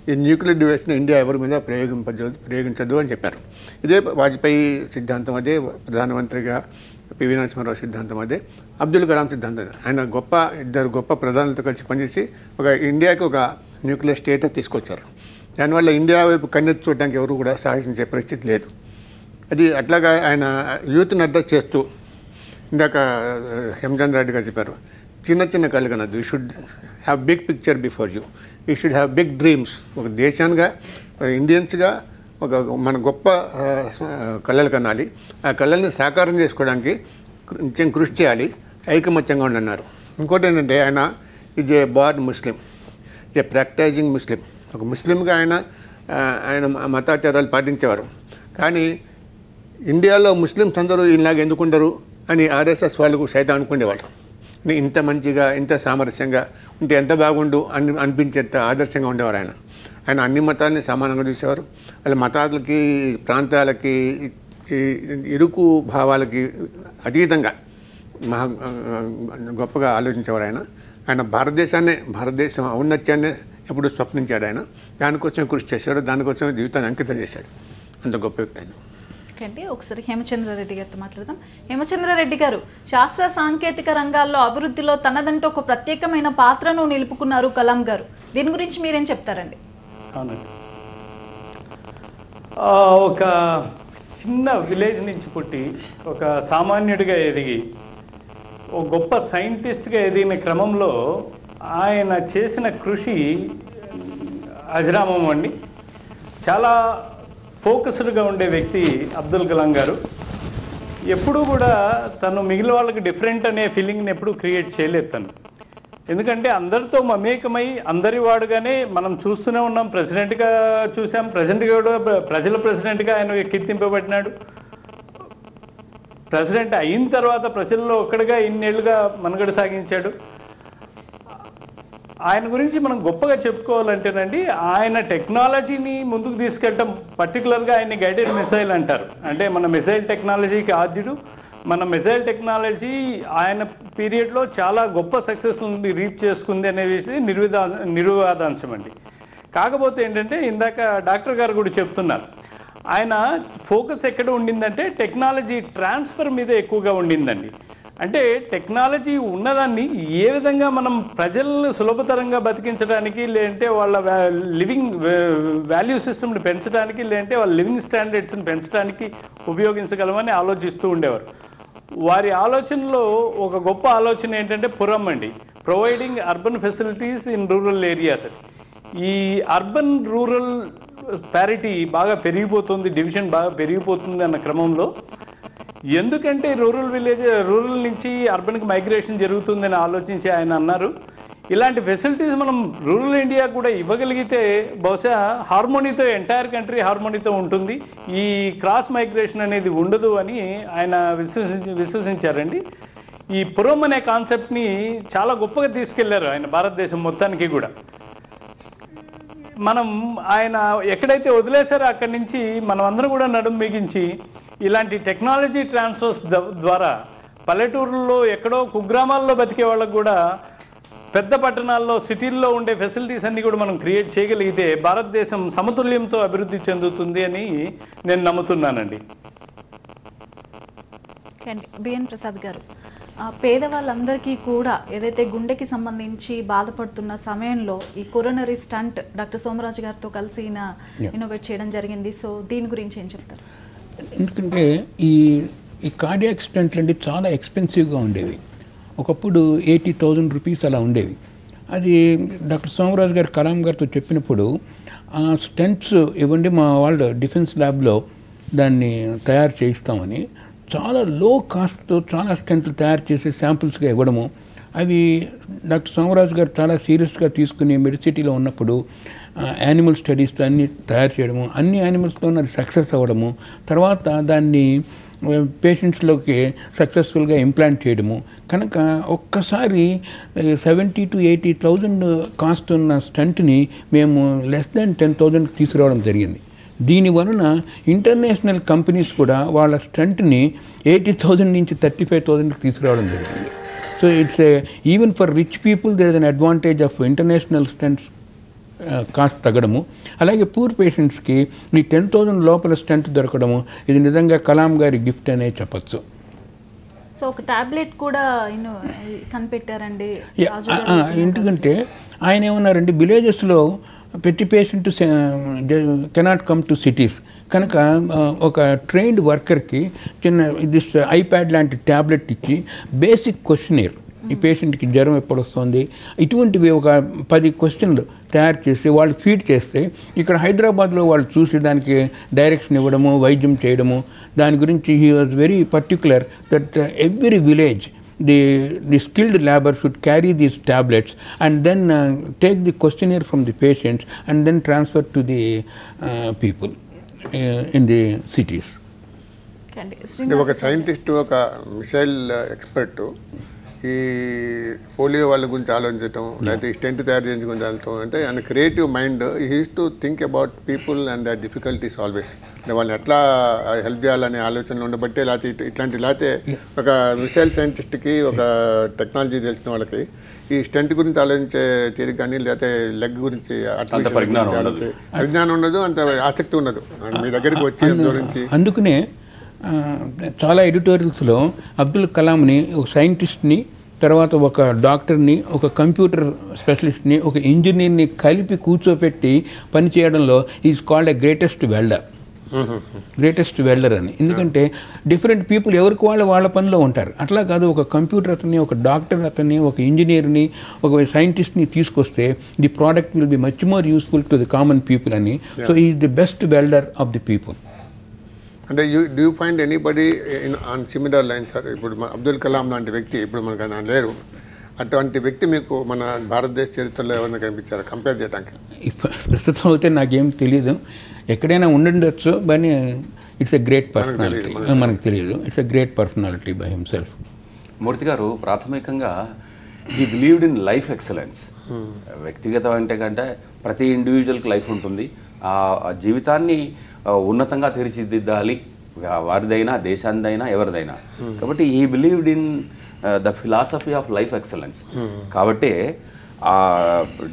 ఈ nuclear డివైస్ని India ఎవరి మీద ప్రయోగించదు అని చెప్పారు. ఇదే వాజ్పేయి సిద్ధాంతం, అదే ప్రధానమంత్రిగా పివి నరసింహారావు సిద్ధాంతం, అదే అబ్దుల్ కలాం సిద్ధాంతం. ఆయన ఇద్దరు గొప్ప ప్రధానులతో కలిసి పనిచేసి ఇండియాకి ఒక న్యూక్లియర్ స్టేటస్ తీసుకొచ్చారు. దానివల్ల ఇండియా వైపు కన్నెత్తి చూడడానికి ఎవరు కూడా సాహసించే పరిస్థితి లేదు. అది అట్లాగా ఆయన యూత్ని అడ్రస్ చేస్తూ ఇందాక హేమచంద్ర రెడ్డి గారు చెప్పారు, చిన్న చిన్న కళ్ళు కనద్దు, you should have big picture before you should have big dreams. ఒక దేశానిగా ఇండియన్స్గా మన గొప్ప కళలు కనాలి, ఆ కళల్ని సాకారం చేసుకోవడానికి నిత్యం కృషి చేయాలి, ఐకమత్యంగా ఉండన్నారు. ఇంకోటి ఏంటంటే ఆయన ఈజ్ ఏ బార్న్ ముస్లిం, ఏ ప్రాక్టైజింగ్ ముస్లిం. ఒక ముస్లింగా ఆయన మతాచారాలు పాటించేవారు. కానీ ఇండియాలో ముస్లిమ్స్ అందరూ ఇలాగ ఎందుకుంటారు అని ఆర్ఎస్ఎస్ వాళ్ళకు సైతం అనుకునేవాళ్ళు. ఇంత మంచిగా, ఇంత సామరస్యంగా ఉంటే ఎంత బాగుండు అనిపించేంత ఆదర్శంగా ఉండేవారు ఆయన. అన్ని మతాలని సమానంగా చూసేవారు. వాళ్ళ మతాలకి, ప్రాంతాలకి, ఇరుకు భావాలకి అతీతంగా గొప్పగా ఆలోచించేవారు ఆయన భారతదేశం ఔన్నత్యాన్ని ఎప్పుడు స్వప్నించాడు. ఆయన దానికోసం కృషి చేశాడు, దానికోసం జీవితాన్ని అంకితం చేశాడు. అంత గొప్ప వ్యక్తి ఆయన. ఓకే, ఒకసారి హేమచంద్రారెడ్డి గారితో మాట్లాడదాం. హేమచంద్రారెడ్డి గారు, శాస్త్ర సాంకేతిక రంగాల్లో అభివృద్ధిలో తనదంటూ ఒక ప్రత్యేకమైన పాత్రను నిలుపుకున్నారు కలాం గారు. దీని గురించి మీరేం చెప్తారండి? అవునండి, ఒక చిన్న విలేజ్ నుంచి పుట్టి ఒక సామాన్యుడిగా ఎదిగి ఒక గొప్ప సైంటిస్ట్గా ఎదిగిన క్రమంలో ఆయన చేసిన కృషి అజరామం అండి. చాలా ఫోకస్డ్గా ఉండే వ్యక్తి అబ్దుల్ కలాం గారు. ఎప్పుడూ కూడా తను మిగిలిన వాళ్ళకి డిఫరెంట్ అనే ఫీలింగ్ని ఎప్పుడూ క్రియేట్ చేయలేదు తను. ఎందుకంటే అందరితో మమేకమై అందరి వాడుగానే మనం చూస్తూనే ఉన్నాం. ప్రెసిడెంట్గా చూసాం, ప్రెసిడెంట్గా కూడా ప్రజల ప్రెసిడెంట్గా ఆయన కీర్తింపబడినాడు. ప్రెసిడెంట్ అయిన తర్వాత ప్రజల్లో ఒక్కడిగా ఇన్నేళ్లుగా మనుగడ సాగించాడు. ఆయన గురించి మనం గొప్పగా చెప్పుకోవాలంటేనండి, ఆయన టెక్నాలజీని ముందుకు తీసుకెళ్ళటం, పర్టికులర్గా ఆయన్ని గైడెడ్ మిసైల్ అంటారు. అంటే మన మిసైల్ టెక్నాలజీకి ఆద్యుడు. మన మిసైల్ టెక్నాలజీ ఆయన పీరియడ్లో చాలా గొప్ప సక్సెస్ని రీప్ చేసుకుంది అనే విషయం నిర్వివాదాంశం అండి. కాకపోతే ఏంటంటే ఇందాక డాక్టర్ గారు కూడా చెప్తున్నారు, ఆయన ఫోకస్ ఎక్కడ ఉండిందంటే టెక్నాలజీ ట్రాన్స్ఫర్ మీద ఎక్కువగా ఉండిందండి. అంటే టెక్నాలజీ ఉన్నదాన్ని ఏ విధంగా మనం ప్రజలను సులభతరంగా బతికించడానికి, లేదంటే వాళ్ళ లివింగ్ వాల్యూ సిస్టమ్ని పెంచడానికి, లేదంటే వాళ్ళ లివింగ్ స్టాండర్డ్స్ని పెంచడానికి ఉపయోగించగలమని ఆలోచిస్తూ ఉండేవారు. వారి ఆలోచనలో ఒక గొప్ప ఆలోచన ఏంటంటే పురం అండి, providing urban facilities in rural areas. ఈ అర్బన్ రూరల్ ప్యారిటీ బాగా పెరిగిపోతుంది, డివిజన్ బాగా పెరిగిపోతుంది అన్న క్రమంలో, ఎందుకంటే రూరల్ నుంచి అర్బన్కి మైగ్రేషన్ జరుగుతుందని ఆలోచించి ఆయన అన్నారు, ఇలాంటి ఫెసిలిటీస్ మనం రూరల్ ఇండియా కూడా ఇవ్వగలిగితే బహుశా హార్మోనీతో, ఎంటైర్ కంట్రీ హార్మోనీతో ఉంటుంది, ఈ క్రాస్ మైగ్రేషన్ అనేది ఉండదు అని ఆయన విశ్వసించారండి. ఈ పురం అనే కాన్సెప్ట్ని చాలా గొప్పగా తీసుకెళ్లారు ఆయన భారతదేశం మొత్తానికి కూడా. మనం ఆయన ఎక్కడైతే వదిలేశారో అక్కడి నుంచి మనం అందరం కూడా నడుం బిగించి ఇలాంటి టెక్నాలజీ ట్రాన్స్ఫర్స్ ద్వారా పల్లెటూరుల్లో, ఎక్కడో కుగ్రామాల్లో బతికే వాళ్ళకు కూడా పెద్ద పట్టణాల్లో, సిటీల్లో ఉండే ఫెసిలిటీస్ అన్నీ కూడా మనం క్రియేట్ చేయగలిగితే భారతదేశం సమతుల్యంతో అభివృద్ధి చెందుతుంది అని నేను నమ్ముతున్నానండి. బిఎన్ ప్రసాద్ గారు, పేదవాళ్ళందరికీ కూడా ఏదైతే గుండెకి సంబంధించి బాధపడుతున్న సమయంలో ఈ కొరోనరీ స్టంట్ డాక్టర్ సోమరాజు గారితో కలిసి ఇన్నోవేట్ చేయడం జరిగింది. సో దీని గురించి ఏం చెప్తారు? ఎందుకంటే ఈ కార్డియాక్ స్టంట్లు అంటే చాలా ఎక్స్పెన్సివ్గా ఉండేవి. ఒకప్పుడు 80,000 రూపీస్ అలా ఉండేవి. అది డాక్టర్ సోమరాజు గారు కలాం గారితో చెప్పినప్పుడు ఆ స్టంట్స్ ఇవ్వండి, మా వాళ్ళు డిఫెన్స్ ల్యాబ్లో దాన్ని తయారు చేయిస్తామని చాలా లో కాస్ట్తో చాలా స్టంట్లు తయారు చేసి శాంపుల్స్గా ఇవ్వడము, అవి డాక్టర్ సోమరాజు గారు చాలా సీరియస్గా తీసుకుని మెడిసిటీలో ఉన్నప్పుడు యానిమల్ స్టడీస్తో అన్ని తయారు చేయడము, అన్ని యానిమల్స్లో అది సక్సెస్ అవ్వడము, తర్వాత దాన్ని పేషెంట్స్లోకి సక్సెస్ఫుల్గా ఇంప్లాంట్ చేయడము. కనుక ఒక్కసారి 70,000 to 80,000 కాస్ట్ ఉన్న స్టంట్ని మేము లెస్ దాన్ 10,000కి తీసుకురావడం జరిగింది. దీనివలన ఇంటర్నేషనల్ కంపెనీస్ కూడా వాళ్ళ స్టంట్ని 80,000 నుంచి 35,000కి తీసుకురావడం జరిగింది. So it's even for rich people there is an advantage of international stents. Cost తగ్గడము, అలాగే పూర్ పేషెంట్స్కి ఈ 10,000 లోపల స్టెంట్ దొరకడము, ఇది నిజంగా కలాం గారి గిఫ్ట్ అనే చెప్పచ్చు. సో ఒక టాబ్లెట్ కూడా కనిపెట్టారండి. ఎందుకంటే ఆయన ఏమన్నారండి, విలేజెస్లో ప్రతి patient cannot come to cities కనుక ఒక ట్రైన్డ్ వర్కర్కి చిన్న దిస్ ఐప్యాడ్ లాంటి ట్యాబ్లెట్ ఇచ్చి బేసిక్ క్వశ్చనర్, ఈ పేషెంట్కి జ్వరం ఎప్పుడు వస్తుంది, ఇటువంటివి ఒక 10 క్వశ్చన్లు తయారు చేసి వాళ్ళు ఫీడ్ చేస్తే ఇక్కడ హైదరాబాద్లో వాళ్ళు చూసి దానికి డైరెక్షన్ ఇవ్వడము, వైద్యం చేయడము, దాని గురించి he was very particular that every village the skilled labor should carry these tablets and then take the questionnaire from the patients and then transfer to the people in the cities. ఒక scientist, ఒక missile expert ఈ polio వాళ్ళ గురించి ఆలోచించడం, లేకపోతే stent తయారు చేయించడం గురించి ఆలోచించడం అంటే ఆయన creative mind he used to think about people and their difficulties always. వాళ్ళని ఎట్లా హెల్ప్ చేయాలనే ఆలోచనలు ఉండబట్టే, లేకపోతే ఒక మిసైల్ సైంటిస్ట్కి, ఒక టెక్నాలజీ తెలిసిన వాళ్ళకి ఈ స్టెంట్ గురించి ఆలోచించే తీరిక కానీ, లేకపోతే లెగ్ గురించి విజ్ఞానం ఉండదు, అంత ఆసక్తి ఉండదు మీ దగ్గరికి వచ్చి గురించి. అందుకనే చాలా ఎడిటోరియల్స్లో అబ్దుల్ కలాంని, ఒక సైంటిస్ట్ని, తర్వాత ఒక డాక్టర్ని, ఒక కంప్యూటర్ స్పెషలిస్ట్ని, ఒక ఇంజనీర్ని కలిపి కూర్చోపెట్టి పని చేయడంలో is called a greatest welder అని. ఎందుకంటే డిఫరెంట్ పీపుల్ ఎవరికి వాళ్ళ పనిలో ఉంటారు. అట్లా కాదు, ఒక కంప్యూటర్ అతన్ని, ఒక డాక్టర్ అతన్ని, ఒక ఇంజనీర్ని, ఒక సైంటిస్ట్ని తీసుకొస్తే the product will be much more useful to the common people అని. So is the best welder of the people. అంటే do you find anybody on similar lines sir? ఇప్పుడు అబ్దుల్ కలాం లాంటి వ్యక్తి ఇప్పుడు మనకు లేరు, అటువంటి వ్యక్తి మీకు మన భారతదేశ చరిత్రలో ఎవరైనా కనిపించారా కంపేర్ చేయడానికి? ప్రస్తుతం అయితే నాకేం తెలియదు, ఎక్కడైనా ఉండుండొచ్చు, but it's a great personality. మనకు తెలియదు, it's a great personality by himself. Murthy garu, ప్రాథమికంగా he believed in life excellence. వ్యక్తిగతం అంటే కంటే ప్రతి ఇండివిజువల్కి లైఫ్ ఉంటుంది, ఆ జీవితాన్ని ఉన్నతంగా తీర్చిదిద్దాలి, వారిదైనా, దేశానిదైనా, ఎవరిదైనా. కాబట్టి ఈ believed in the philosophy of life excellence. కాబట్టి ఆ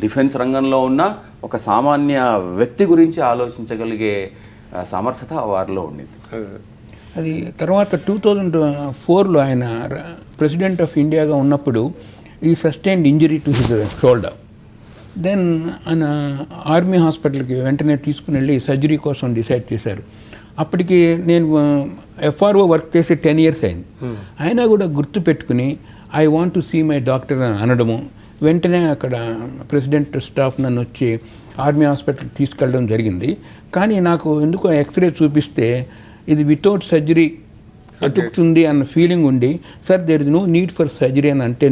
డిఫెన్స్ రంగంలో ఉన్న ఒక సామాన్య వ్యక్తి గురించి ఆలోచించగలిగే సామర్థ్యత వారిలో ఉండింది. అది తర్వాత 2004లో ఆయన ప్రెసిడెంట్ ఆఫ్ ఇండియాగా ఉన్నప్పుడు ఈ sustained injury to his shoulder. Then ఆయన ఆర్మీ హాస్పిటల్కి వెంటనే తీసుకుని వెళ్ళి సర్జరీ కోసం డిసైడ్ చేశారు. అప్పటికి నేను ఎఫ్ఆర్ఓ వర్క్ చేసి 10 years అయింది. అయినా కూడా గుర్తు పెట్టుకుని I want to see my doctor అని అనడము, వెంటనే అక్కడ ప్రెసిడెంట్ స్టాఫ్ నన్ను వచ్చి ఆర్మీ హాస్పిటల్ తీసుకెళ్ళడం జరిగింది. కానీ నాకు ఎందుకో ఎక్స్రే చూపిస్తే ఇది వితౌట్ సర్జరీ అతుకుతుంది అన్న ఫీలింగ్ ఉండి, sir there is no need for surgery అని అంటే,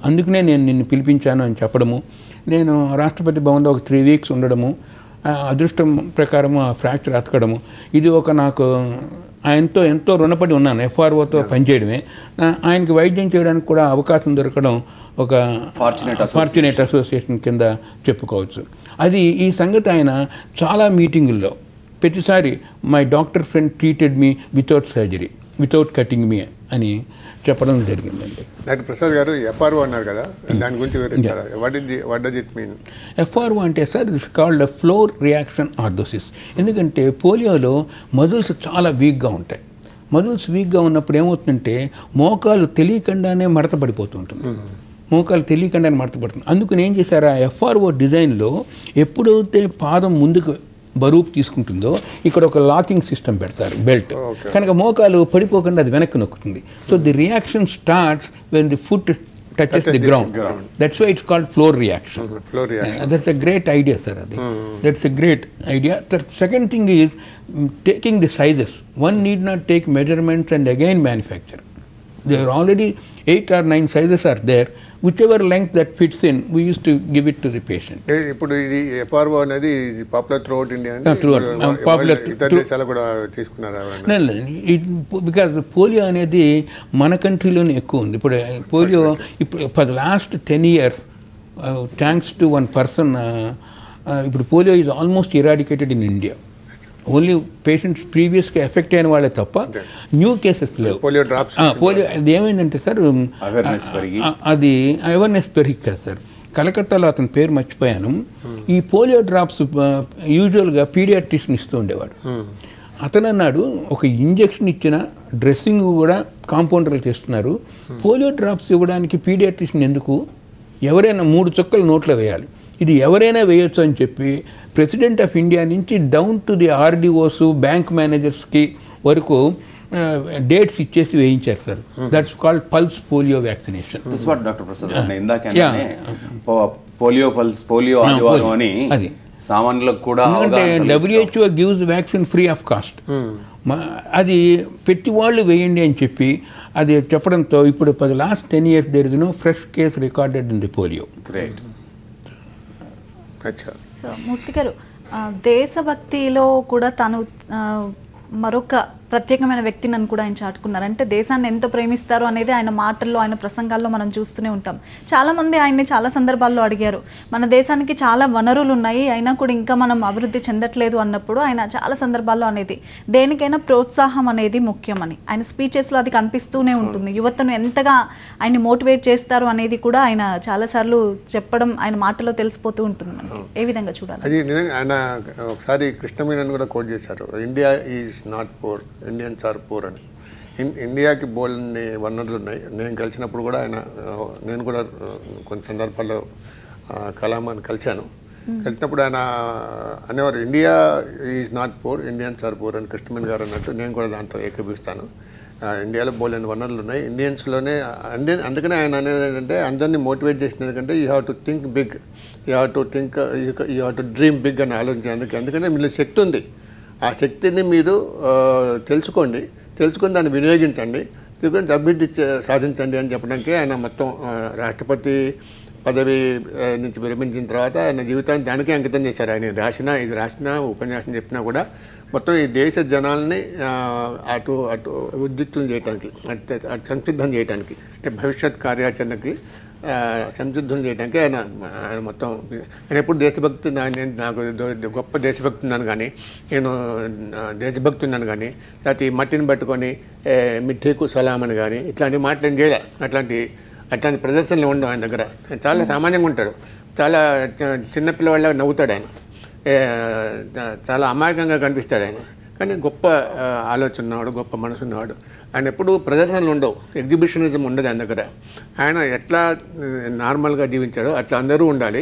అందుకనే నేను నిన్ను పిలిపించాను అని చెప్పడము. నేను రాష్ట్రపతి భవన్లో ఒక 3 weeks ఉండడము, అదృష్టం ప్రకారం ఆ ఫ్రాక్చర్ అతకడము, ఇది ఒక నాకు ఆయనతో ఎంతో రుణపడి ఉన్నాను. ఎఫ్ఆర్ఓతో పనిచేయడమే, ఆయనకి వైద్యం చేయడానికి కూడా అవకాశం దొరకడం ఒక ఫార్చునేట్ అసోసియేషన్ కింద చెప్పుకోవచ్చు. అది ఈ సంగతి ఆయన చాలా మీటింగుల్లో ప్రతిసారి my doctor friend treated me without surgery, without cutting me అని చెప్పడం జరిగిందండి. డాక్టర్ ప్రసాద్ గారు, ఎఫ్ఆర్ఓ అన్నారు కదా, దాని గురించి వివరిస్తారా? What does it mean? FRO అంటే sir it's called floor reaction orthosis. ఎందుకంటే పోలియోలో మజిల్స్ చాలా వీక్గా ఉంటాయి. మజిల్స్ వీక్గా ఉన్నప్పుడు ఏమవుతుందంటే మోకాలు తెలియకుండానే మడత పడిపోతుంటుంది. అందుకని ఏం చేశారు, ఆ ఎఫ్ఆర్ఓ డిజైన్లో ఎప్పుడైతే పాదం ముందుకు బరువు తీసుకుంటుందో ఇక్కడ ఒక లాకింగ్ సిస్టమ్ పెడతారు, బెల్ట్. కనుక మోకాలు పడిపోకుండా అది వెనక్కి నొక్కుతుంది. So the reaction starts when the foot touches the ground. That's why it's called floor reaction. That's a great idea, sir. That's a great idea. The second thing is taking the sizes. One need not take measurements and again manufacture. There are already 8 or 9 sizes are there. Whichever length that fits in, we used to give it to the patient. ఇప్పుడు ఇది FRO అనేది popular throughout India, ఇతర దేశాలు కూడా తీసుకున్నారా? Because polio అనేది మన కంట్రీలోనే ఎక్కువ ఉంది. ఇప్పుడు polio for the last 10 years thanks to one person, ఇప్పుడు polio is almost eradicated in India. Only patients ప్రీవియస్గా ఎఫెక్ట్ అయిన వాళ్ళే తప్ప న్యూ కేసెస్ లేవు. పోలియో అది ఏమైందంటే సార్, అది అవేర్నెస్ పెరిగి కదా సార్. కలకత్తాలో అతని పేరు మర్చిపోయాను, ఈ పోలియో డ్రాప్స్ యూజువల్గా పీడియాట్రిషియన్ ఇస్తూ ఉండేవాడు. అతను అన్నాడు, ఒక ఇంజెక్షన్ ఇచ్చిన డ్రెస్సింగ్ కూడా కాంపౌండర్లు చేస్తున్నారు, పోలియో డ్రాప్స్ ఇవ్వడానికి పీడియాట్రిషియన్ ఎందుకు, ఎవరైనా 3 చుక్కలు నోట్లో వేయాలి, ఇది ఎవరైనా వేయొచ్చు అని చెప్పి ప్రెసిడెంట్ ఆఫ్ ఇండియా నుంచి down to the RDOs, bank మేనేజర్స్కి వరకు డేట్స్ ఇచ్చేసి వేయించారు sir. That's called pulse polio vaccination. Doctor Prasad ఇందాక పోలియో పల్స్, పోలియో ఆదివారం అని అది సామాన్యులకు కూడా, WHO gives vaccine free of cost, అది ప్రతి వాళ్ళు వేయండి అని చెప్పి అది చెప్పడంతో ఇప్పుడు for the last 10 years there is no fresh case recorded in the polio. Great. So Murthy garu, దేశభక్తిలో కూడా తను మరొక ప్రత్యేకమైన వ్యక్తిని అని కూడా ఆయన చాటుకున్నారు. అంటే దేశాన్ని ఎంత ప్రేమిస్తారో అనేది ఆయన మాటల్లో, ఆయన ప్రసంగాల్లో మనం చూస్తూనే ఉంటాం. చాలామంది ఆయన్ని చాలా సందర్భాల్లో అడిగారు, మన దేశానికి చాలా వనరులు ఉన్నాయి అయినా కూడా ఇంకా మనం అభివృద్ధి చెందట్లేదు అన్నప్పుడు ఆయన చాలా సందర్భాల్లో అనేది దేనికైనా ప్రోత్సాహం అనేది ముఖ్యమని ఆయన స్పీచెస్లో అది కనిపిస్తూనే ఉంటుంది. యువతను ఎంతగా ఆయన్ని మోటివేట్ చేస్తారు అనేది కూడా ఆయన చాలాసార్లు చెప్పడం ఆయన మాటలో తెలిసిపోతూ ఉంటుంది మనకి. ఏ విధంగా చూడాలి? అది నిజంగా ఆయన ఒకసారి కృష్ణమీనన్ కూడా కోట్ చేశారు, India is not poor, Indians are poor అని. ఇండియాకి బోల్డ్ని వనరులు ఉన్నాయి. నేను కలిసినప్పుడు కూడా నేను కూడా కొన్ని సందర్భాల్లో కలామాన్ని కలిశాను. కలిసినప్పుడు ఆయన అనేవారు, India is not poor, Indians are poor అని కృష్ణమీన్ గారు అన్నట్టు నేను కూడా దాంతో ఏకీపిస్తాను. ఇండియాలో బోల్డెన్ వనరులు ఉన్నాయి, ఇండియన్స్లోనే. అందుకనే ఆయన అనేది ఏంటంటే అందరినీ మోటివేట్ చేసిన ఎందుకంటే you have to think big, you have to dream big అని ఆలోచించేందుకు. ఎందుకంటే మీలో శక్తి ఉంది, ఆ శక్తిని మీరు తెలుసుకొని దాన్ని వినియోగించండి, అభివృద్ధి సాధించండి అని చెప్పడానికి ఆయన మొత్తం రాష్ట్రపతి పదవి నుంచి విరమించిన తర్వాత ఆయన జీవితాన్ని దానికే అంకితం చేశారు. ఆయన ఇది రాసిన ఉపన్యాసం చెప్పినా కూడా మొత్తం ఈ దేశ జనాల్ని అటు ఉద్యుక్తులు చేయడానికి, సంసిద్ధం చేయడానికి, అంటే భవిష్యత్ కార్యాచరణకి సంసిద్ధం చేయడానికి ఆయన మొత్తం. ఆయన ఎప్పుడు దేశభక్తి, నాకు గొప్ప దేశభక్తి ఉన్నాను కానీ, నేను దేశభక్తి ఉన్నాను కానీ, లేకపోతే ఈ మట్టిని పట్టుకొని మిఠీకు సలాం అని కానీ ఇట్లాంటి మాటలు ఏం చేయలే. అట్లాంటి ప్రదర్శనలు ఉండవు ఆయన దగ్గర. చాలా సామాన్యంగా ఉంటాడు, చాలా చిన్నపిల్లవాళ్ళ నవ్వుతాడు ఆయన, చాలా అమాయకంగా కనిపిస్తాడు ఆయన. కానీ గొప్ప ఆలోచన ఉన్నవాడు, గొప్ప మనసు ఉన్నవాడు. ఆయన ఎప్పుడు ప్రదర్శనలు ఉండవు, ఎగ్జిబిషనిజం ఉండదు ఆయన దగ్గర. ఆయన ఎట్లా నార్మల్గా జీవించాడో అట్లా అందరూ ఉండాలి.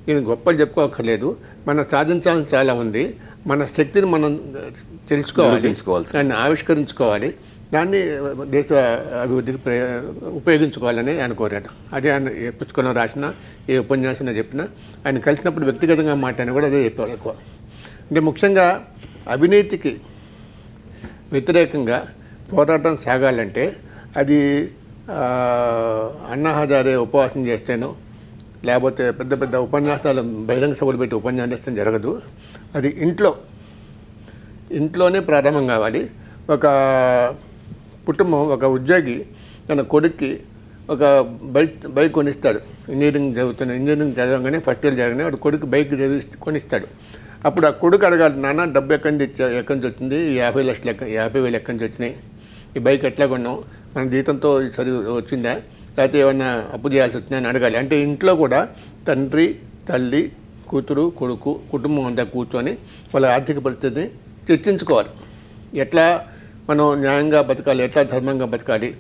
నేను గొప్పలు చెప్పుకోక్కర్లేదు, మనం సాధించాలని చాలా ఉంది, మన శక్తిని మనం తెలుసుకోవాలి, దాన్ని ఆవిష్కరించుకోవాలి, దాన్ని దేశ అభివృద్ధికి ఉపయోగించుకోవాలని ఆయన కోరాడు. అదే ఆయన ఏ పుస్తకంలో రాసిన, ఏ ఉపన్యాసంలో చెప్పినా, ఆయన కలిసినప్పుడు వ్యక్తిగతంగా మాట్లాడినా కూడా అదే చెప్పారు ఎక్కువ. అంటే ముఖ్యంగా అవినీతికి వ్యతిరేకంగా పోరాటం సాగాలంటే అది అన్నా హజారే ఉపవాసం చేస్తేనో, లేకపోతే పెద్ద పెద్ద ఉపన్యాసాలు బహిరంగ సభలు పెట్టి ఉపన్యాసం చేస్తే జరగదు. అది ఇంట్లోనే ప్రారంభం కావాలి. ఒక కుటుంబం, ఒక ఉద్యోగి తన కొడుక్కి ఒక బైక్ కొనిస్తాడు. ఇంజనీరింగ్ చదవగానే ఫస్ట్ ఇయర్ చదవగానే వాడు కొడుకు బైక్ కొనిస్తాడు. అప్పుడు ఆ కొడుకు అడగాలి, నాన్న డబ్బు ఎక్కడి నుంచి వచ్చింది, 50,00,000 50,000 ఎక్కడి నుంచి వచ్చినాయి, ఈ బైక్ ఎట్లా కొన్నావు, మన జీతంతో చదివి వచ్చిందా, లేకపోతే ఏమన్నా అప్పు చేయాల్సి వచ్చిందా అని అడగాలి. అంటే ఇంట్లో కూడా తండ్రి, తల్లి, కూతురు, కొడుకు, కుటుంబం అంతా కూర్చొని వాళ్ళ ఆర్థిక పరిస్థితిని చర్చించుకోవాలి. ఎట్లా మనం న్యాయంగా బతకాలి, ఎట్లా ధర్మంగా బతకాలి,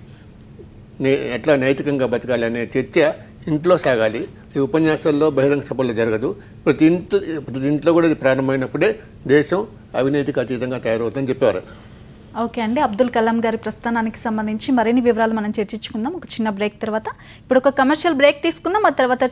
ఎట్లా నైతికంగా బతకాలి అనే చర్చ ఇంట్లో సాగాలి. ఈ ఉపన్యాసాల్లో బహిరంగ సభల్లో జరగదు. ప్రతి ఇంట్లో కూడా ఇది ప్రారంభమైనప్పుడే దేశం అవినీతికి అతీతంగా తయారవుతుందని చెప్పేవారు. ఓకే అండి, అబ్దుల్ కలాం గారి ప్రస్థానానికి సంబంధించి మరిన్ని వివరాలు మనం చర్చించుకుందాం ఒక చిన్న బ్రేక్ తర్వాత. ఇప్పుడు ఒక కమర్షియల్ బ్రేక్ తీసుకుందాం, ఆ తర్వాత